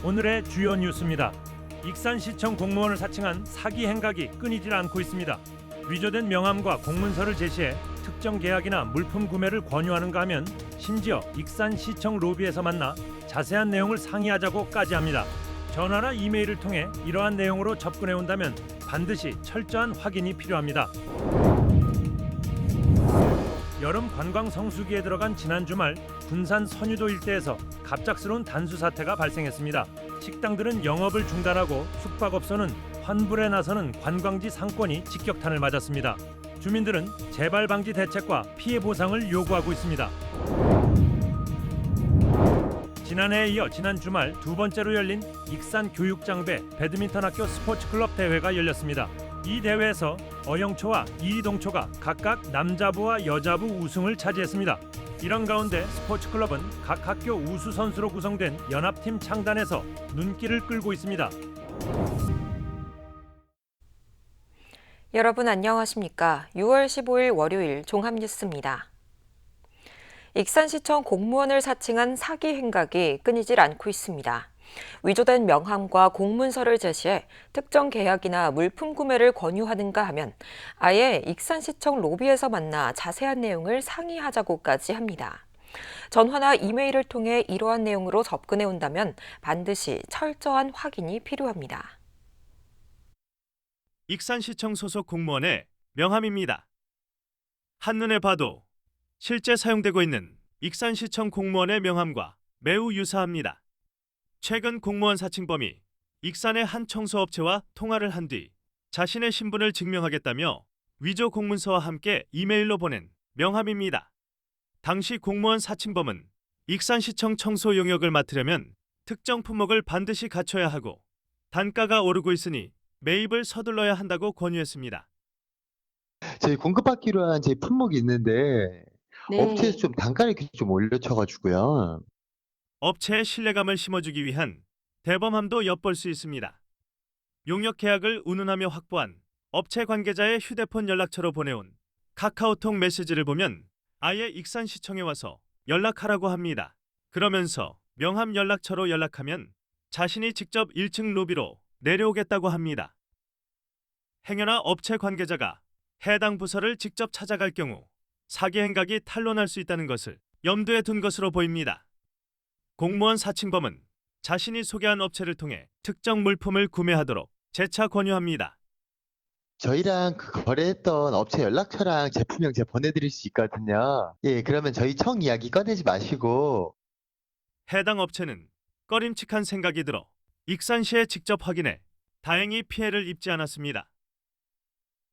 오늘의 주요 뉴스입니다. 익산시청 공무원을 사칭한 사기 행각이 끊이질 않고 있습니다. 위조된 명함과 공문서를 제시해 특정 계약이나 물품 구매를 권유하는가 하면 심지어 익산시청 로비에서 만나 자세한 내용을 상의하자고까지 합니다. 전화나 이메일을 통해 이러한 내용으로 접근해 온다면 반드시 철저한 확인이 필요합니다. 여름 관광 성수기에 들어간 지난 주말 군산 선유도 일대에서 갑작스러운 단수 사태가 발생했습니다. 식당들은 영업을 중단하고 숙박업소는 환불에 나서는 관광지 상권이 직격탄을 맞았습니다. 주민들은 재발 방지 대책과 피해 보상을 요구하고 있습니다. 지난해에 이어 지난 주말 두 번째로 열린 익산 교육장배 배드민턴학교 스포츠클럽 대회가 열렸습니다. 이 대회에서 어영초와 이동초가 각각 남자부와 여자부 우승을 차지했습니다. 이런 가운데 스포츠클럽은 각 학교 우수 선수로 구성된 연합팀 창단에서 눈길을 끌고 있습니다. 여러분 안녕하십니까? 6월 15일 월요일 종합뉴스입니다. 익산시청 공무원을 사칭한 사기 행각이 끊이질 않고 있습니다. 위조된 명함과 공문서를 제시해 특정 계약이나 물품 구매를 권유하는가 하면 아예 익산시청 로비에서 만나 자세한 내용을 상의하자고까지 합니다. 전화나 이메일을 통해 이러한 내용으로 접근해 온다면 반드시 철저한 확인이 필요합니다. 익산시청 소속 공무원의 명함입니다. 한눈에 봐도 실제 사용되고 있는 익산시청 공무원의 명함과 매우 유사합니다. 최근 공무원 사칭범이 익산의 한 청소업체와 통화를 한 뒤 자신의 신분을 증명하겠다며 위조 공문서와 함께 이메일로 보낸 명함입니다. 당시 공무원 사칭범은 익산시청 청소 용역을 맡으려면 특정 품목을 반드시 갖춰야 하고 단가가 오르고 있으니 매입을 서둘러야 한다고 권유했습니다. 저희 공급받기로 한 제 품목이 있는데 네. 업체에서 좀 단가를 이렇게 좀 올려쳐가지고요. 업체의 신뢰감을 심어주기 위한 대범함도 엿볼 수 있습니다. 용역 계약을 운운하며 확보한 업체 관계자의 휴대폰 연락처로 보내온 카카오톡 메시지를 보면 아예 익산시청에 와서 연락하라고 합니다. 그러면서 명함 연락처로 연락하면 자신이 직접 1층 로비로 내려오겠다고 합니다. 행여나 업체 관계자가 해당 부서를 직접 찾아갈 경우 사기 행각이 탄로날 수 있다는 것을 염두에 둔 것으로 보입니다. 공무원 사칭범은 자신이 소개한 업체를 통해 특정 물품을 구매하도록 재차 권유합니다. 저희랑 그 거래했던 업체 연락처랑 제품명 제가 보내드릴 수 있거든요. 예, 그러면 저희 청 이야기 꺼내지 마시고. 해당 업체는 꺼림칙한 생각이 들어 익산시에 직접 확인해 다행히 피해를 입지 않았습니다.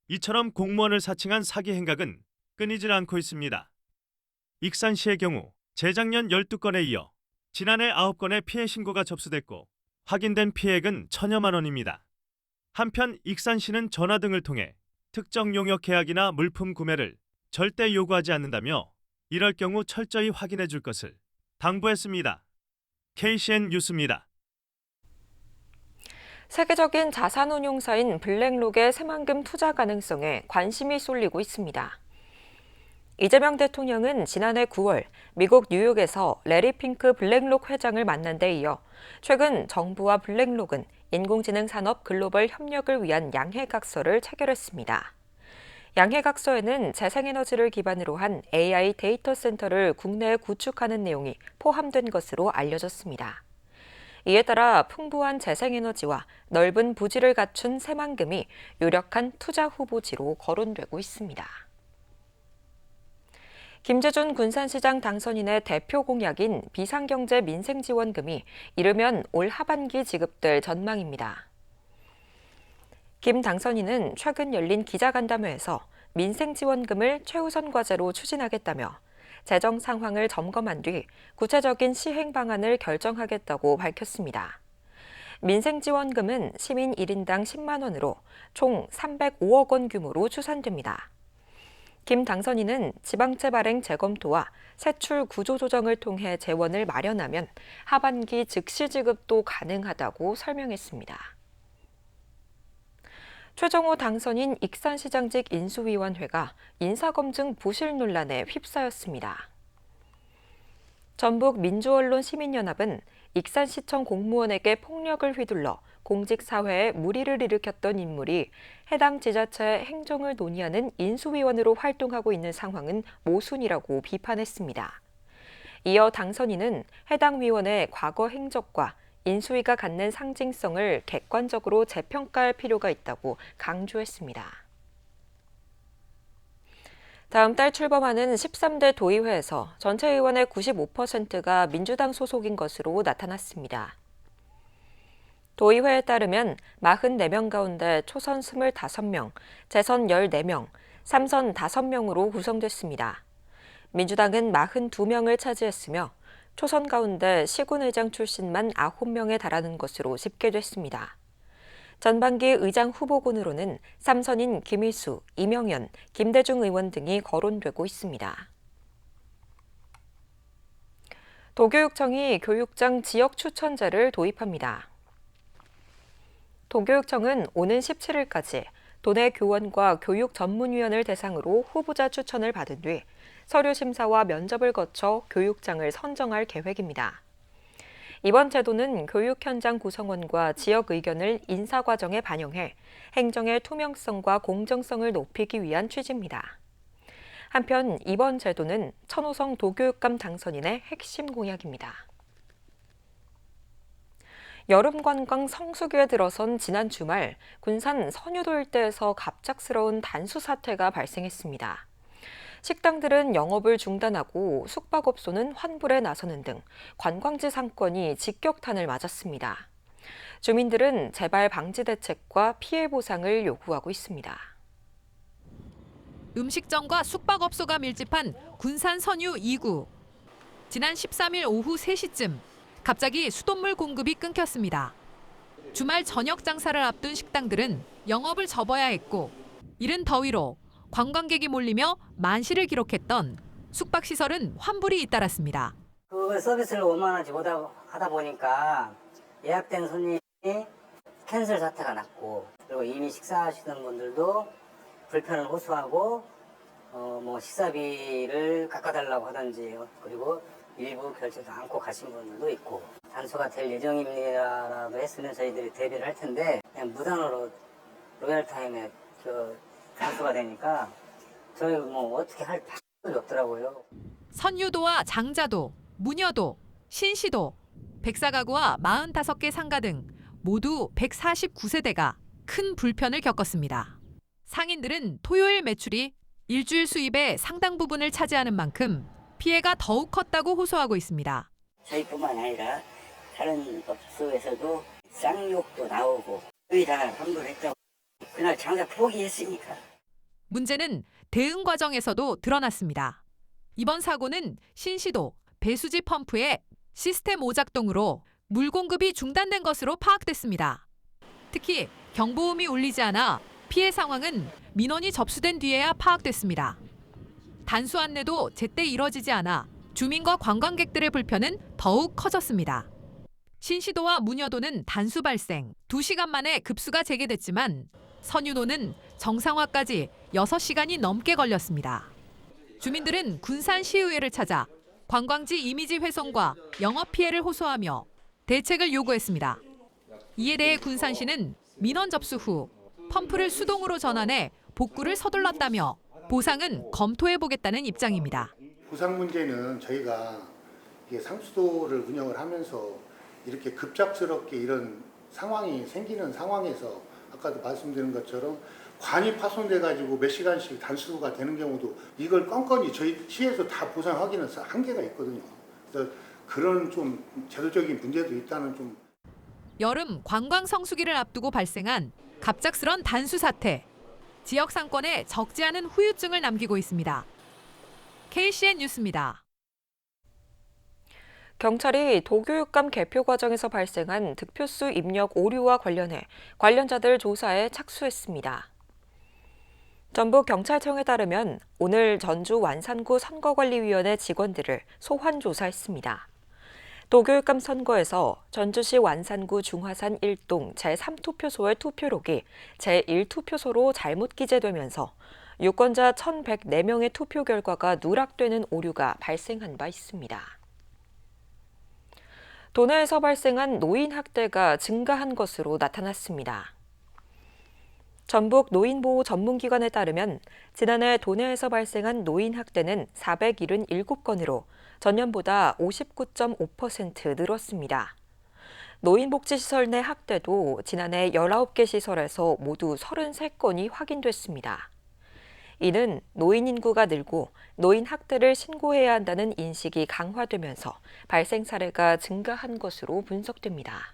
이처럼 공무원을 사칭한 사기 행각은 끊이질 않고 있습니다. 익산시의 경우 재작년 12건에 이어 지난해 9건의 피해 신고가 접수됐고 확인된 피해액은 1,000여만 원입니다. 한편 익산시는 전화 등을 통해 특정 용역 계약이나 물품 구매를 절대 요구하지 않는다며 이럴 경우 철저히 확인해 줄 것을 당부했습니다. KCN 뉴스입니다. 세계적인 자산운용사인 블랙록의 새만금 투자 가능성에 관심이 쏠리고 있습니다. 이재명 대통령은 지난해 9월 미국 뉴욕에서 레리 핑크 블랙록 회장을 만난 데 이어 최근 정부와 블랙록은 인공지능 산업 글로벌 협력을 위한 양해각서를 체결했습니다. 양해각서에는 재생에너지를 기반으로 한 AI 데이터 센터를 국내에 구축하는 내용이 포함된 것으로 알려졌습니다. 이에 따라 풍부한 재생에너지와 넓은 부지를 갖춘 새만금이 유력한 투자 후보지로 거론되고 있습니다. 김재준 군산시장 당선인의 대표 공약인 비상경제 민생지원금이 이르면 올 하반기 지급될 전망입니다. 김 당선인은 최근 열린 기자간담회에서 민생지원금을 최우선 과제로 추진하겠다며 재정 상황을 점검한 뒤 구체적인 시행 방안을 결정하겠다고 밝혔습니다. 민생지원금은 시민 1인당 10만 원으로 총 305억 원 규모로 추산됩니다. 김 당선인은 지방채 발행 재검토와 세출 구조 조정을 통해 재원을 마련하면 하반기 즉시 지급도 가능하다고 설명했습니다. 최정호 당선인 익산시장직 인수위원회가 인사검증 부실 논란에 휩싸였습니다. 전북 민주언론 시민연합은 익산시청 공무원에게 폭력을 휘둘러 공직사회에 물의를 일으켰던 인물이 해당 지자체의 행정을 논의하는 인수위원으로 활동하고 있는 상황은 모순이라고 비판했습니다. 이어 당선인은 해당 위원의 과거 행적과 인수위가 갖는 상징성을 객관적으로 재평가할 필요가 있다고 강조했습니다. 다음 달 출범하는 13대 도의회에서 전체 의원의 95%가 민주당 소속인 것으로 나타났습니다. 도의회에 따르면 44명 가운데 초선 25명, 재선 14명, 3선 5명으로 구성됐습니다. 민주당은 42명을 차지했으며 초선 가운데 시군의장 출신만 9명에 달하는 것으로 집계됐습니다. 전반기 의장 후보군으로는 3선인 김희수, 이명연, 김대중 의원 등이 거론되고 있습니다. 도교육청이 교육장 지역 추천제를 도입합니다. 도교육청은 오는 17일까지 도내 교원과 교육 전문위원을 대상으로 후보자 추천을 받은 뒤 서류 심사와 면접을 거쳐 교육장을 선정할 계획입니다. 이번 제도는 교육 현장 구성원과 지역 의견을 인사 과정에 반영해 행정의 투명성과 공정성을 높이기 위한 취지입니다. 한편 이번 제도는 천호성 도교육감 당선인의 핵심 공약입니다. 여름 관광 성수기에 들어선 지난 주말 군산 선유도 일대에서 갑작스러운 단수 사태가 발생했습니다. 식당들은 영업을 중단하고 숙박업소는 환불에 나서는 등 관광지 상권이 직격탄을 맞았습니다. 주민들은 재발 방지 대책과 피해 보상을 요구하고 있습니다. 음식점과 숙박업소가 밀집한 군산 선유 2구. 지난 13일 오후 3시쯤 갑자기 수돗물 공급이 끊겼습니다. 주말 저녁 장사를 앞둔 식당들은 영업을 접어야 했고 이른 더위로 관광객이 몰리며 만실을 기록했던 숙박시설은 환불이 잇따랐습니다. 그 서비스를 5만 원치 못 하다 보니까 예약된 손님이 캔슬 사태가 났고 그리고 이미 식사하시던 분들도 불편을 호소하고 뭐 식사비를 깎아달라고 하든지 그리고 일부 결제도 않고 가신 분들도 있고 단수가 될 예정입니다라고 했으면 저희들이 대비를 할 텐데 그냥 무단으로 로얄타임에 단수가 되니까 저희 뭐 어떻게 할 방법이 없더라고요. 선유도와 장자도, 무녀도, 신시도, 백사가구와 45개 상가 등 모두 149세대가 큰 불편을 겪었습니다. 상인들은 토요일 매출이 일주일 수입의 상당 부분을 차지하는 만큼 피해가 더욱 컸다고 호소하고 있습니다. 저희뿐만 아니라 다른 업소에서도 쌍욕도 나오고 거의 다 환불했다고 그날 장사 포기했으니까. 문제는 대응 과정에서도 드러났습니다. 이번 사고는 신시도 배수지 펌프의 시스템 오작동으로 물 공급이 중단된 것으로 파악됐습니다. 특히 경보음이 울리지 않아 피해 상황은 민원이 접수된 뒤에야 파악됐습니다. 단수 안내도 제때 이뤄지지 않아 주민과 관광객들의 불편은 더욱 커졌습니다. 신시도와 무녀도는 단수 발생 2시간 만에 급수가 재개됐지만 선유도는 정상화까지 6시간이 넘게 걸렸습니다. 주민들은 군산시의회를 찾아 관광지 이미지 훼손과 영업 피해를 호소하며 대책을 요구했습니다. 이에 대해 군산시는 민원 접수 후 펌프를 수동으로 전환해 복구를 서둘렀다며 보상은 검토해보겠다는 입장입니다. 보상 문제는 저희가 이게 상수도를 운영을 하면서 이렇게 급작스럽게 이런 상황이 생기는 상황에서 아까도 말씀드린 것처럼 관이 파손돼가지고 몇 시간씩 단수가 되는 경우도 이걸 건건히 저희 시에서 다 보상하기는 한계가 있거든요. 그래서 그런 좀 제도적인 문제도 있다는 좀. 여름 관광 성수기를 앞두고 발생한 갑작스런 단수 사태. 지역 상권에 적지 않은 후유증을 남기고 있습니다. KCN 뉴스입니다. 경찰이 도교육감 개표 과정에서 발생한 득표수 입력 오류와 관련해 관련자들 조사에 착수했습니다. 전북경찰청에 따르면 오늘 전주 완산구 선거관리위원회 직원들을 소환 조사했습니다. 도교육감 선거에서 전주시 완산구 중화산 1동 제3투표소의 투표록이 제1투표소로 잘못 기재되면서 유권자 1,104명의 투표 결과가 누락되는 오류가 발생한 바 있습니다. 도내에서 발생한 노인 학대가 증가한 것으로 나타났습니다. 전북 노인보호 전문기관에 따르면 지난해 도내에서 발생한 노인 학대는 477건으로 전년보다 59.5% 늘었습니다. 노인복지시설 내 학대도 지난해 19개 시설에서 모두 33건이 확인됐습니다. 이는 노인 인구가 늘고 노인 학대를 신고해야 한다는 인식이 강화되면서 발생 사례가 증가한 것으로 분석됩니다.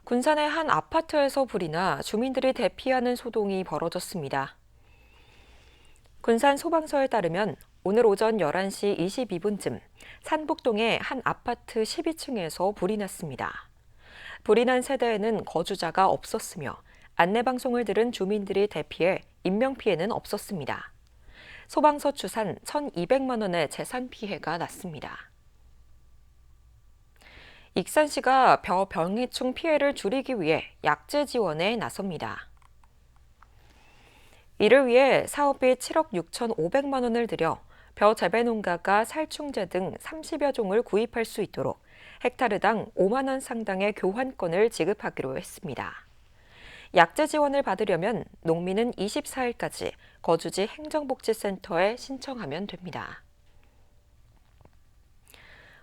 군산의 한 아파트에서 불이 나 주민들이 대피하는 소동이 벌어졌습니다. 군산 소방서에 따르면 오늘 오전 11시 22분쯤 산북동의 한 아파트 12층에서 불이 났습니다. 불이 난 세대에는 거주자가 없었으며 안내방송을 들은 주민들이 대피해 인명피해는 없었습니다. 소방서 추산 1,200만 원의 재산 피해가 났습니다. 익산시가 벼병해충 피해를 줄이기 위해 약재 지원에 나섭니다. 이를 위해 사업비 7억 6,500만 원을 들여 벼 재배 농가가 살충제 등 30여 종을 구입할 수 있도록 헥타르당 5만 원 상당의 교환권을 지급하기로 했습니다. 약재 지원을 받으려면 농민은 24일까지 거주지 행정복지센터에 신청하면 됩니다.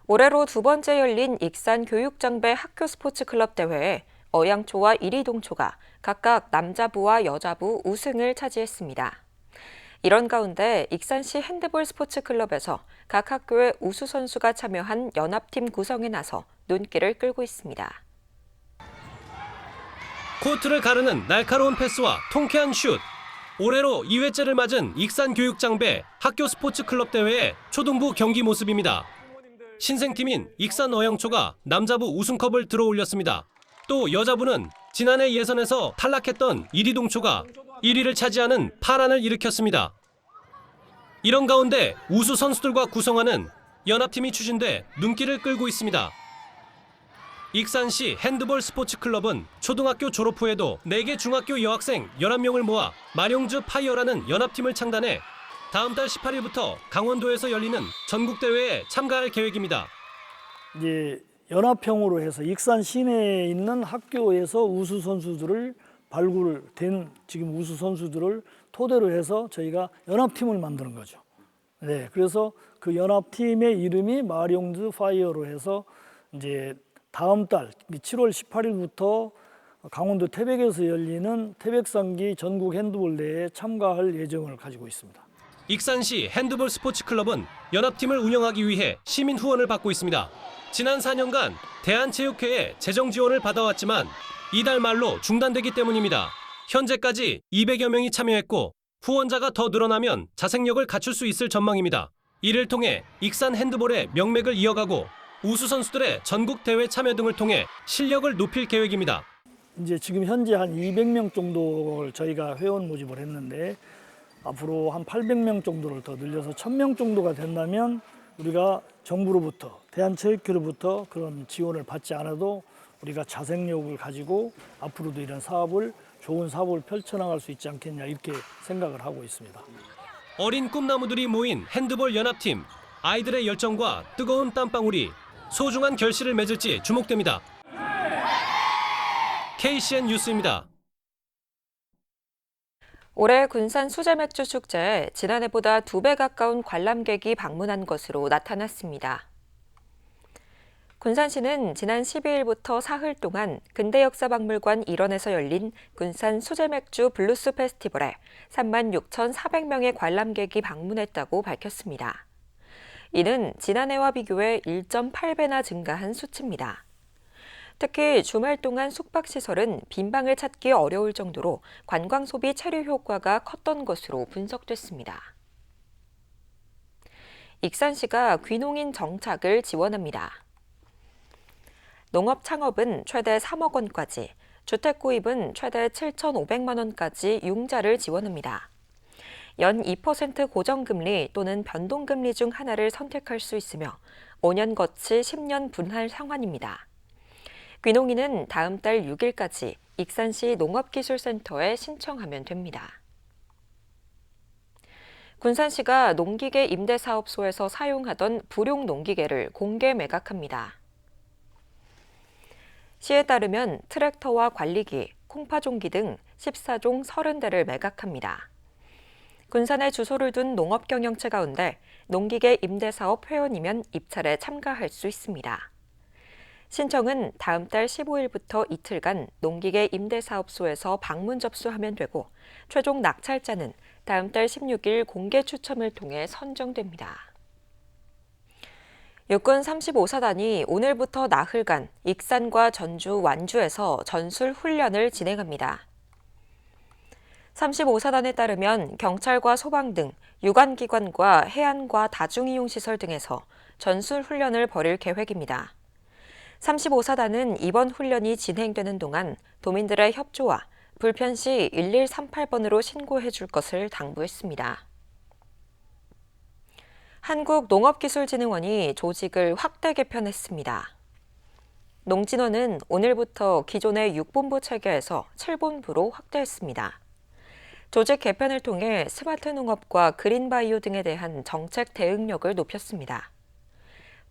올해로 두 번째 열린 익산 교육장배 학교 스포츠클럽 대회에 어양초와 이리동초가 각각 남자부와 여자부 우승을 차지했습니다. 이런 가운데 익산시 핸드볼 스포츠클럽에서 각 학교의 우수 선수가 참여한 연합팀 구성에 나서 눈길을 끌고 있습니다. 코트를 가르는 날카로운 패스와 통쾌한 슛. 올해로 2회째를 맞은 익산 교육장배 학교 스포츠클럽 대회의 초등부 경기 모습입니다. 신생팀인 익산 어양초가 남자부 우승컵을 들어올렸습니다. 또 여자부는 지난해 예선에서 탈락했던 이리동초가 1위를 차지하는 파란을 일으켰습니다. 이런 가운데 우수 선수들과 구성하는 연합팀이 추진돼 눈길을 끌고 있습니다. 익산시 핸드볼 스포츠클럽은 초등학교 졸업 후에도 4개 중학교 여학생 11명을 모아 마룡즈 파이어라는 연합팀을 창단해 다음 달 18일부터 강원도에서 열리는 전국대회에 참가할 계획입니다. 이제 연합형으로 해서 익산 시내에 있는 학교에서 우수 선수들을 발굴된 지금 우수 선수들을 토대로 해서 저희가 연합팀을 만드는 거죠. 네, 그래서 그 연합팀의 이름이 마룡즈 파이어로 해서 이제 다음 달 7월 18일부터 강원도 태백에서 열리는 태백상기 전국 핸드볼 대회에 참가할 예정을 가지고 있습니다. 익산시 핸드볼 스포츠클럽은 연합팀을 운영하기 위해 시민 후원을 받고 있습니다. 지난 4년간 대한체육회의 재정 지원을 받아왔지만 이달 말로 중단되기 때문입니다. 현재까지 200여 명이 참여했고 후원자가 더 늘어나면 자생력을 갖출 수 있을 전망입니다. 이를 통해 익산 핸드볼의 명맥을 이어가고 우수 선수들의 전국 대회 참여 등을 통해 실력을 높일 계획입니다. 이제 지금 현재 한 200명 정도를 저희가 회원 모집을 했는데 앞으로 한 800명 정도를 더 늘려서 1000명 정도가 된다면 우리가 정부로부터 대한체육회로부터 그런 지원을 받지 않아도 우리가 자생력을 가지고 앞으로도 이런 사업을 좋은 사업을 펼쳐나갈 수 있지 않겠냐 이렇게 생각을 하고 있습니다. 어린 꿈나무들이 모인 핸드볼 연합팀, 아이들의 열정과 뜨거운 땀방울이 소중한 결실을 맺을지 주목됩니다. KCN 뉴스입니다. 올해 군산 수제맥주 축제에 지난해보다 2배 가까운 관람객이 방문한 것으로 나타났습니다. 군산시는 지난 12일부터 사흘 동안 근대역사박물관 일원에서 열린 군산 수제맥주 블루스 페스티벌에 36,400명의 관람객이 방문했다고 밝혔습니다. 이는 지난해와 비교해 1.8배나 증가한 수치입니다. 특히 주말 동안 숙박시설은 빈방을 찾기 어려울 정도로 관광 소비 체류 효과가 컸던 것으로 분석됐습니다. 익산시가 귀농인 정착을 지원합니다. 농업 창업은 최대 3억 원까지, 주택 구입은 최대 7,500만 원까지 융자를 지원합니다. 연 2% 고정금리 또는 변동금리 중 하나를 선택할 수 있으며 5년 거치 10년 분할 상환입니다. 귀농인은 다음 달 6일까지 익산시 농업기술센터에 신청하면 됩니다. 군산시가 농기계 임대사업소에서 사용하던 불용 농기계를 공개 매각합니다. 시에 따르면 트랙터와 관리기, 콩파종기 등 14종 30대를 매각합니다. 군산에 주소를 둔 농업경영체 가운데 농기계 임대사업 회원이면 입찰에 참가할 수 있습니다. 신청은 다음 달 15일부터 이틀간 농기계 임대사업소에서 방문 접수하면 되고 최종 낙찰자는 다음 달 16일 공개 추첨을 통해 선정됩니다. 육군 35사단이 오늘부터 나흘간 익산과 전주, 완주에서 전술 훈련을 진행합니다. 35사단에 따르면 경찰과 소방 등 유관기관과 해안과 다중이용시설 등에서 전술 훈련을 벌일 계획입니다. 35사단은 이번 훈련이 진행되는 동안 도민들의 협조와 불편 시 1138번으로 신고해 줄 것을 당부했습니다. 한국농업기술진흥원이 조직을 확대 개편했습니다. 농진원은 오늘부터 기존의 6본부 체계에서 7본부로 확대했습니다. 조직 개편을 통해 스마트 농업과 그린바이오 등에 대한 정책 대응력을 높였습니다.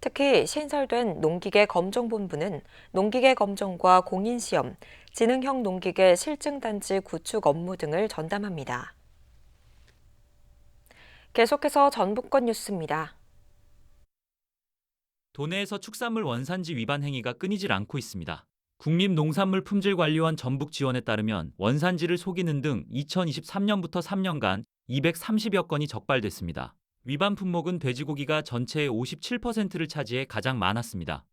특히 신설된 농기계 검정본부는 농기계 검정과 공인시험, 지능형 농기계 실증단지 구축 업무 등을 전담합니다. 계속해서 전북권 뉴스입니다. 도내에서 축산물 원산지 위반 행위가 끊이질 않고 있습니다. 국립농산물품질관리원 전북지원에 따르면 원산지를 속이는 등 2023년부터 3년간 230여 건이 적발됐습니다. 위반 품목은 돼지고기가 전체의 57%를 차지해 가장 많았습니다.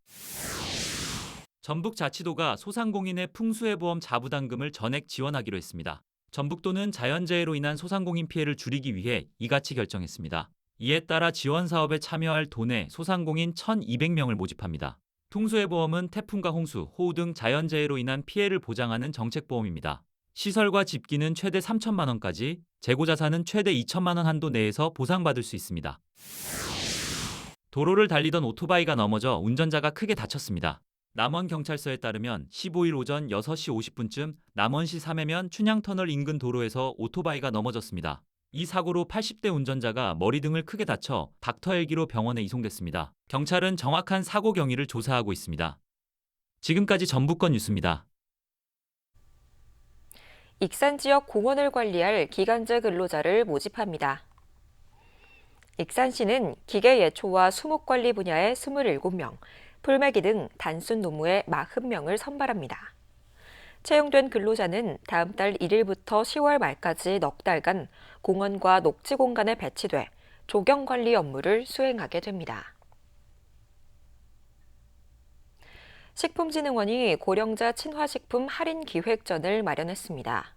전북자치도가 소상공인의 풍수해보험 자부담금을 전액 지원하기로 했습니다. 전북도는 자연재해로 인한 소상공인 피해를 줄이기 위해 이같이 결정했습니다. 이에 따라 지원 사업에 참여할 도내 소상공인 1,200명을 모집합니다. 풍수해보험은 태풍과 홍수, 호우 등 자연재해로 인한 피해를 보장하는 정책보험입니다. 시설과 집기는 최대 3천만 원까지, 재고자산은 최대 2천만 원 한도 내에서 보상받을 수 있습니다. 도로를 달리던 오토바이가 넘어져 운전자가 크게 다쳤습니다. 남원경찰서에 따르면 15일 오전 6시 50분쯤 남원시 삼해면 춘향터널 인근 도로에서 오토바이가 넘어졌습니다. 이 사고로 80대 운전자가 머리 등을 크게 다쳐 닥터 헬기로 병원에 이송됐습니다. 경찰은 정확한 사고 경위를 조사하고 있습니다. 지금까지 전북권 뉴스입니다. 익산 지역 공원을 관리할 기간제 근로자를 모집합니다. 익산시는 기계 예초와 수목 관리 분야의 27명, 풀매기 등 단순 노무에 40명을 선발합니다. 채용된 근로자는 다음 달 1일부터 10월 말까지 넉 달간 공원과 녹지 공간에 배치돼 조경 관리 업무를 수행하게 됩니다. 식품진흥원이 고령자 친화식품 할인 기획전을 마련했습니다.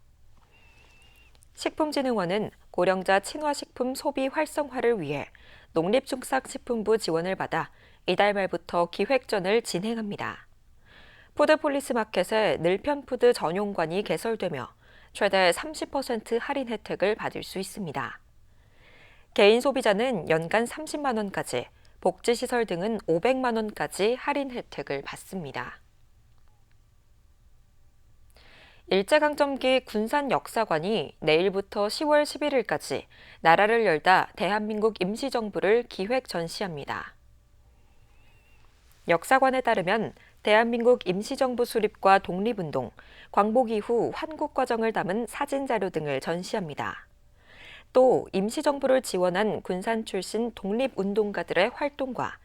식품진흥원은 고령자 친화식품 소비 활성화를 위해 농림축산식품부 지원을 받아 이달 말부터 기획전을 진행합니다. 푸드폴리스마켓에 늘편푸드 전용관이 개설되며 최대 30% 할인 혜택을 받을 수 있습니다. 개인 소비자는 연간 30만 원까지, 복지시설 등은 500만 원까지 할인 혜택을 받습니다. 일제강점기 군산역사관이 내일부터 10월 11일까지 나라를 열다 대한민국 임시정부를 기획 전시합니다. 역사관에 따르면 대한민국 임시정부 수립과 독립운동, 광복 이후 환국 과정을 담은 사진 자료 등을 전시합니다. 또 임시정부를 지원한 군산 출신 독립운동가들의 활동과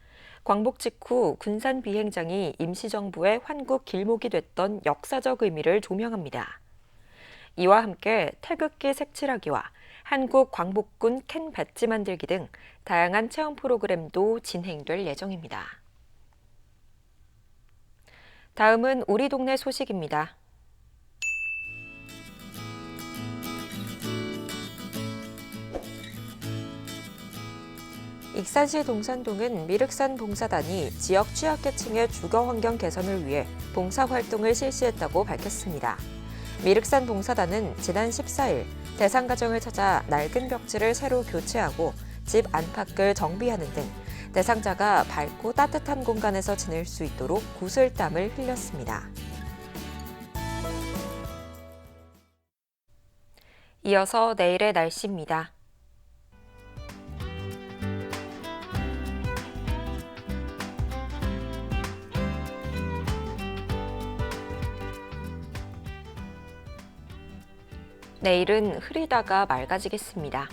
광복 직후 군산 비행장이 임시정부의 환국 길목이 됐던 역사적 의미를 조명합니다. 이와 함께 태극기 색칠하기와 한국 광복군 캔 배지 만들기 등 다양한 체험 프로그램도 진행될 예정입니다. 다음은 우리 동네 소식입니다. 익산시 동산동은 미륵산 봉사단이 지역 취약계층의 주거 환경 개선을 위해 봉사활동을 실시했다고 밝혔습니다. 미륵산 봉사단은 지난 14일 대상가정을 찾아 낡은 벽지를 새로 교체하고 집 안팎을 정비하는 등 대상자가 밝고 따뜻한 공간에서 지낼 수 있도록 구슬땀을 흘렸습니다. 이어서 내일의 날씨입니다. 내일은 흐리다가 맑아지겠습니다.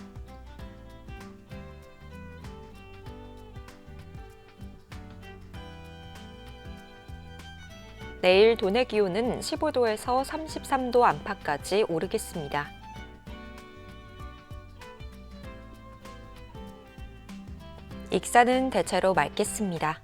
내일 도내 기온은 15도에서 33도 안팎까지 오르겠습니다. 익산은 대체로 맑겠습니다.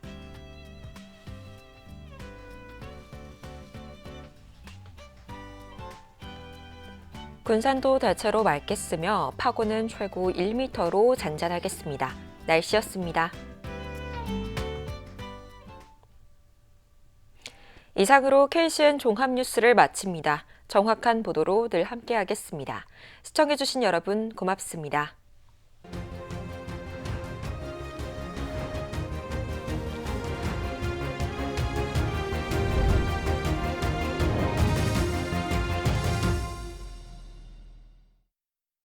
군산도 대체로 맑겠으며 파고는 최고 1m로 잔잔하겠습니다. 날씨였습니다. 이상으로 KCN 종합뉴스를 마칩니다. 정확한 보도로 늘 함께하겠습니다. 시청해주신 여러분 고맙습니다.